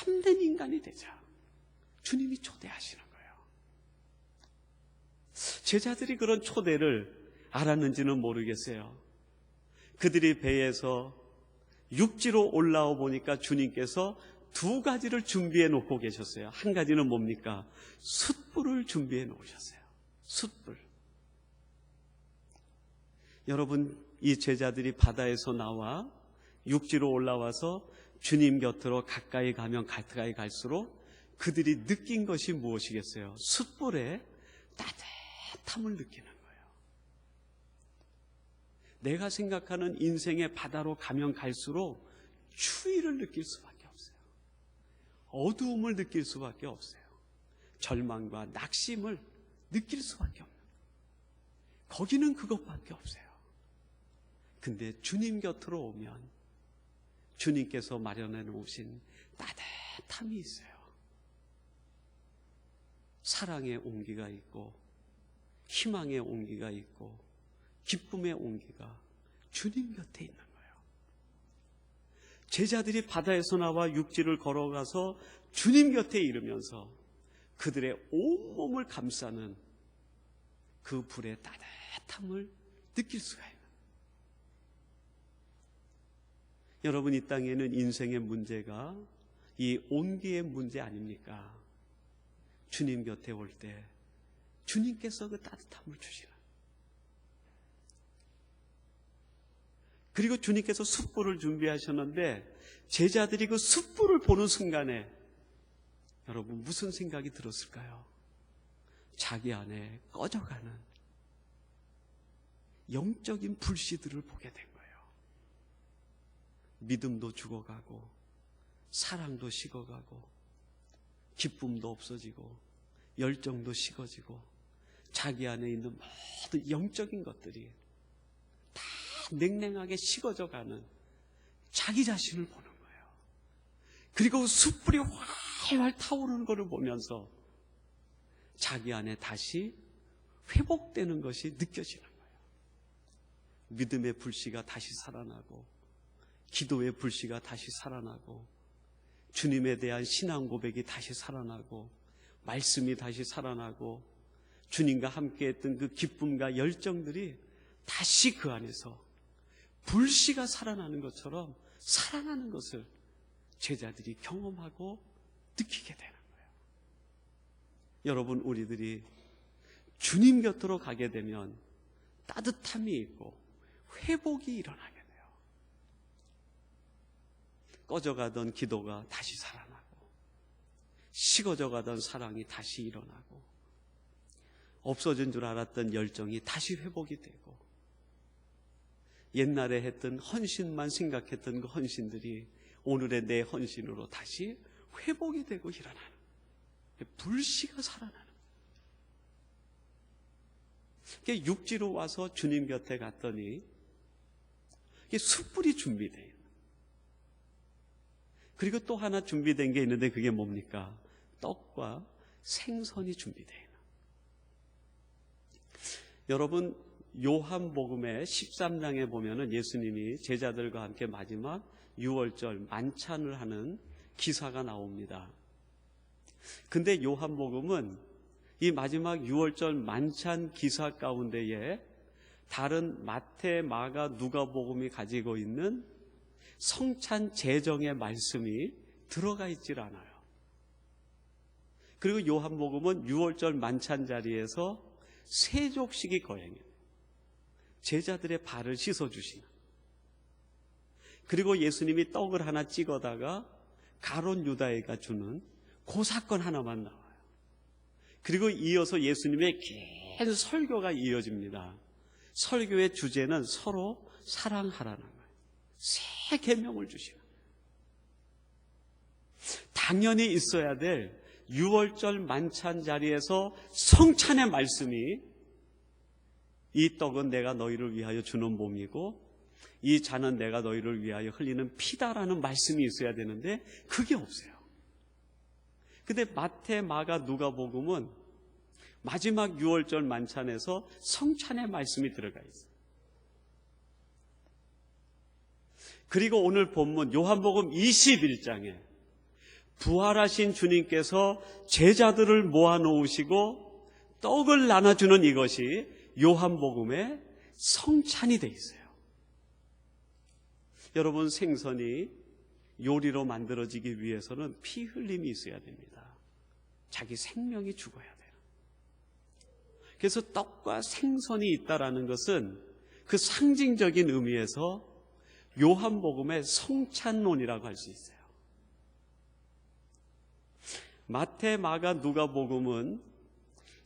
참된 인간이 되자 주님이 초대하시는 거예요. 제자들이 그런 초대를 알았는지는 모르겠어요. 그들이 배에서 육지로 올라와 보니까 주님께서 두 가지를 준비해 놓고 계셨어요. 한 가지는 뭡니까? 숯불을 준비해 놓으셨어요. 숯불. 여러분, 이 제자들이 바다에서 나와 육지로 올라와서 주님 곁으로 가까이 가면 가까이 갈수록 그들이 느낀 것이 무엇이겠어요? 숯불의 따뜻함을 느끼는 거예요. 내가 생각하는 인생의 바다로 가면 갈수록 추위를 느낄 수밖에 없어요. 어두움을 느낄 수밖에 없어요. 절망과 낙심을 느낄 수밖에 없는 거예요. 거기는 그것밖에 없어요. 근데 주님 곁으로 오면 주님께서 마련해 놓으신 따뜻함이 있어요. 사랑의 온기가 있고 희망의 온기가 있고 기쁨의 온기가 주님 곁에 있는 거예요. 제자들이 바다에서 나와 육지를 걸어가서 주님 곁에 이르면서 그들의 온몸을 감싸는 그 불의 따뜻함을 느낄 수가 있는 거예요. 여러분, 이 땅에는 인생의 문제가 이 온기의 문제 아닙니까? 주님 곁에 올 때 주님께서 그 따뜻함을 주시는, 그리고 주님께서 숯불을 준비하셨는데 제자들이 그 숯불을 보는 순간에 여러분 무슨 생각이 들었을까요? 자기 안에 꺼져가는 영적인 불씨들을 보게 된 거예요. 믿음도 죽어가고 사랑도 식어가고 기쁨도 없어지고 열정도 식어지고 자기 안에 있는 모든 영적인 것들이 다 냉랭하게 식어져 가는 자기 자신을 보는 거예요. 그리고 숯불이 활활 타오르는 것을 보면서 자기 안에 다시 회복되는 것이 느껴지는 거예요. 믿음의 불씨가 다시 살아나고 기도의 불씨가 다시 살아나고 주님에 대한 신앙 고백이 다시 살아나고 말씀이 다시 살아나고 주님과 함께했던 그 기쁨과 열정들이 다시 그 안에서 불씨가 살아나는 것처럼 살아나는 것을 제자들이 경험하고 느끼게 되는 거예요. 여러분, 우리들이 주님 곁으로 가게 되면 따뜻함이 있고 회복이 일어나게 돼요. 꺼져가던 기도가 다시 살아나고 식어져가던 사랑이 다시 일어나고 없어진 줄 알았던 열정이 다시 회복이 되고 옛날에 했던 헌신만 생각했던 그 헌신들이 오늘의 내 헌신으로 다시 회복이 되고 일어나는, 불씨가 살아나는 거예요. 육지로 와서 주님 곁에 갔더니 숯불이 준비되어 있는, 그리고 또 하나 준비된 게 있는데 그게 뭡니까? 떡과 생선이 준비되어 있는. 여러분, 요한복음의 13장에 보면은 예수님이 제자들과 함께 마지막 유월절 만찬을 하는 기사가 나옵니다. 근데 요한복음은 이 마지막 유월절 만찬 기사 가운데에 다른 마태, 마가, 누가복음이 가지고 있는 성찬 제정의 말씀이 들어가 있질 않아요. 그리고 요한복음은 유월절 만찬 자리에서 세족식이 거행해요. 제자들의 발을 씻어주시는, 그리고 예수님이 떡을 하나 찍어다가 가룟 유다에게 주는 그 사건 하나만 나와요. 그리고 이어서 예수님의 긴 설교가 이어집니다. 설교의 주제는 서로 사랑하라는 거예요. 새 계명을 주시는, 당연히 있어야 될 유월절 만찬 자리에서 성찬의 말씀이 이 떡은 내가 너희를 위하여 주는 몸이고 이 잔은 내가 너희를 위하여 흘리는 피다라는 말씀이 있어야 되는데 그게 없어요. 근데 마태, 마가, 누가복음은 마지막 유월절 만찬에서 성찬의 말씀이 들어가 있어요. 그리고 오늘 본문 요한복음 21장에 부활하신 주님께서 제자들을 모아놓으시고 떡을 나눠주는 이것이 요한복음의 성찬이 돼 있어요. 여러분, 생선이 요리로 만들어지기 위해서는 피 흘림이 있어야 됩니다. 자기 생명이 죽어야 돼요. 그래서 떡과 생선이 있다라는 것은 그 상징적인 의미에서 요한복음의 성찬론이라고 할 수 있어요. 마태, 마가, 누가복음은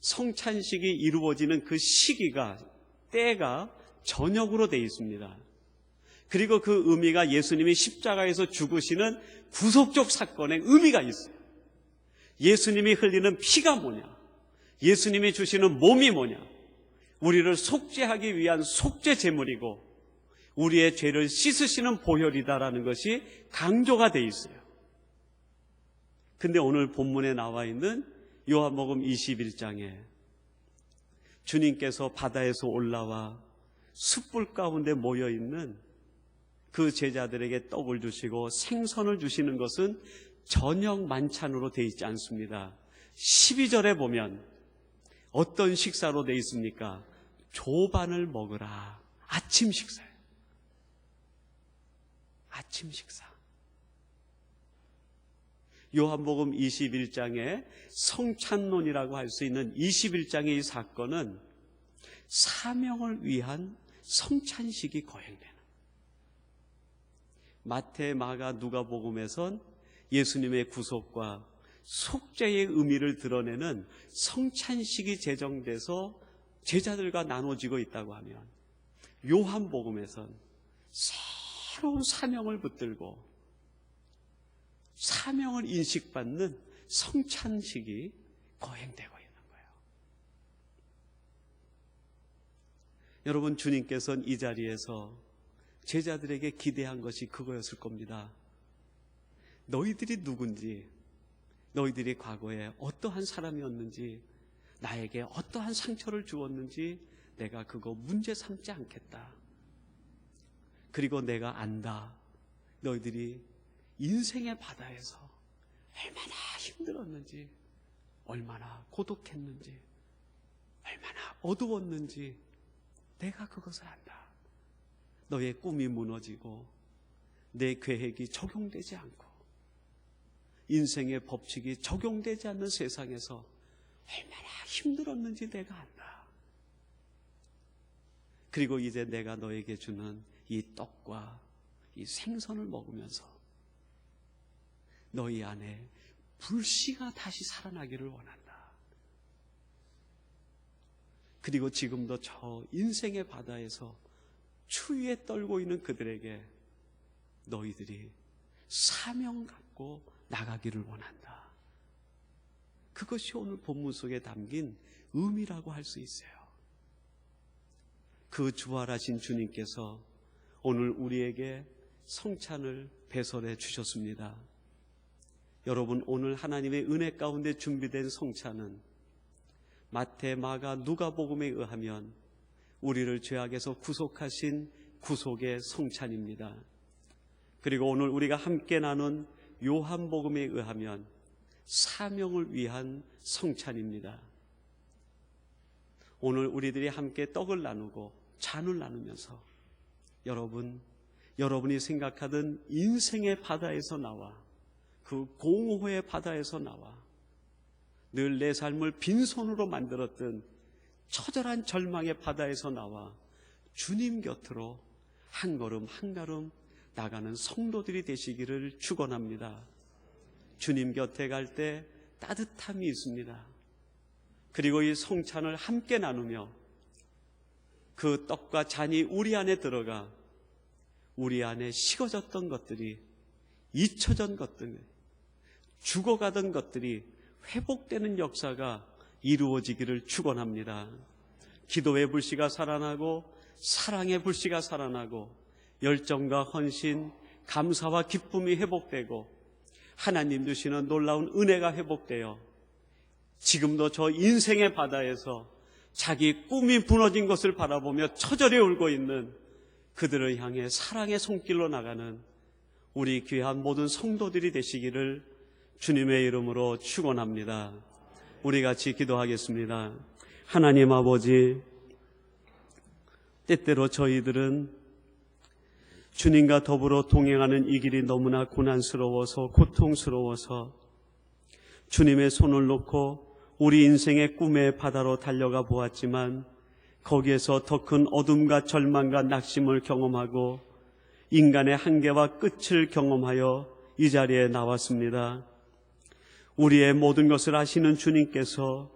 성찬식이 이루어지는 그 시기가, 때가 저녁으로 되어 있습니다. 그리고 그 의미가 예수님이 십자가에서 죽으시는 구속적 사건의 의미가 있어요. 예수님이 흘리는 피가 뭐냐, 예수님이 주시는 몸이 뭐냐, 우리를 속죄하기 위한 속죄 제물이고 우리의 죄를 씻으시는 보혈이다라는 것이 강조가 되어 있어요. 근데 오늘 본문에 나와 있는 요한복음 21장에 주님께서 바다에서 올라와 숯불 가운데 모여있는 그 제자들에게 떡을 주시고 생선을 주시는 것은 저녁 만찬으로 되어 있지 않습니다. 12절에 보면 어떤 식사로 되어 있습니까? 조반을 먹으라. 아침 식사예요. 아침 식사. 요한복음 21장의 성찬론이라고 할 수 있는 21장의 이 사건은 사명을 위한 성찬식이 거행되는, 마태, 마가, 누가복음에선 예수님의 구속과 속죄의 의미를 드러내는 성찬식이 제정돼서 제자들과 나눠지고 있다고 하면, 요한복음에선 새로운 사명을 붙들고 사명을 인식받는 성찬식이 거행되고 있는 거예요. 여러분, 주님께서는 이 자리에서 제자들에게 기대한 것이 그거였을 겁니다. 너희들이 누군지, 너희들이 과거에 어떠한 사람이었는지, 나에게 어떠한 상처를 주었는지 내가 그거 문제 삼지 않겠다. 그리고 내가 안다. 너희들이 인생의 바다에서 얼마나 힘들었는지, 얼마나 고독했는지, 얼마나 어두웠는지 내가 그것을 안다. 너의 꿈이 무너지고 내 계획이 적용되지 않고 인생의 법칙이 적용되지 않는 세상에서 얼마나 힘들었는지 내가 안다. 그리고 이제 내가 너에게 주는 이 떡과 이 생선을 먹으면서 너희 안에 불씨가 다시 살아나기를 원한다. 그리고 지금도 저 인생의 바다에서 추위에 떨고 있는 그들에게 너희들이 사명 갖고 나가기를 원한다. 그것이 오늘 본문 속에 담긴 의미라고 할 수 있어요. 그 부활하신 주님께서 오늘 우리에게 성찬을 배설해 주셨습니다. 여러분, 오늘 하나님의 은혜 가운데 준비된 성찬은 마태, 마가, 누가복음에 의하면 우리를 죄악에서 구속하신 구속의 성찬입니다. 그리고 오늘 우리가 함께 나눈 요한복음에 의하면 사명을 위한 성찬입니다. 오늘 우리들이 함께 떡을 나누고 잔을 나누면서 여러분이 생각하던 인생의 바다에서 나와, 그 공허의 바다에서 나와 늘 내 삶을 빈손으로 만들었던 처절한 절망의 바다에서 나와 주님 곁으로 한 걸음 한 걸음 나가는 성도들이 되시기를 축원합니다. 주님 곁에 갈 때 따뜻함이 있습니다. 그리고 이 성찬을 함께 나누며 그 떡과 잔이 우리 안에 들어가 우리 안에 식어졌던 것들이, 잊혀진 것들, 죽어가던 것들이 회복되는 역사가 이루어지기를 축원합니다. 기도의 불씨가 살아나고 사랑의 불씨가 살아나고 열정과 헌신, 감사와 기쁨이 회복되고 하나님 주시는 놀라운 은혜가 회복되어 지금도 저 인생의 바다에서 자기 꿈이 무너진 것을 바라보며 처절히 울고 있는 그들을 향해 사랑의 손길로 나가는 우리 귀한 모든 성도들이 되시기를 주님의 이름으로 축원합니다. 우리 같이 기도하겠습니다. 하나님 아버지, 때때로 저희들은 주님과 더불어 동행하는 이 길이 너무나 고난스러워서 고통스러워서 주님의 손을 놓고 우리 인생의 꿈의 바다로 달려가 보았지만 거기에서 더 큰 어둠과 절망과 낙심을 경험하고 인간의 한계와 끝을 경험하여 이 자리에 나왔습니다. 우리의 모든 것을 아시는 주님께서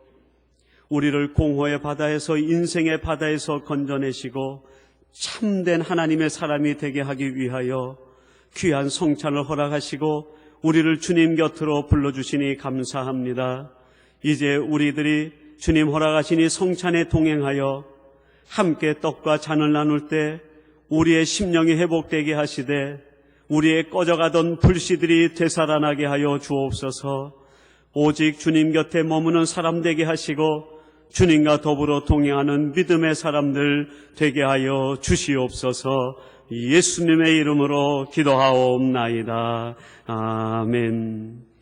우리를 공허의 바다에서 인생의 바다에서 건져내시고 참된 하나님의 사람이 되게 하기 위하여 귀한 성찬을 허락하시고 우리를 주님 곁으로 불러주시니 감사합니다. 이제 우리들이 주님 허락하신 이 성찬에 동행하여 함께 떡과 잔을 나눌 때 우리의 심령이 회복되게 하시되 우리의 꺼져가던 불씨들이 되살아나게 하여 주옵소서. 오직 주님 곁에 머무는 사람 되게 하시고 주님과 더불어 동행하는 믿음의 사람들 되게 하여 주시옵소서. 예수님의 이름으로 기도하옵나이다. 아멘.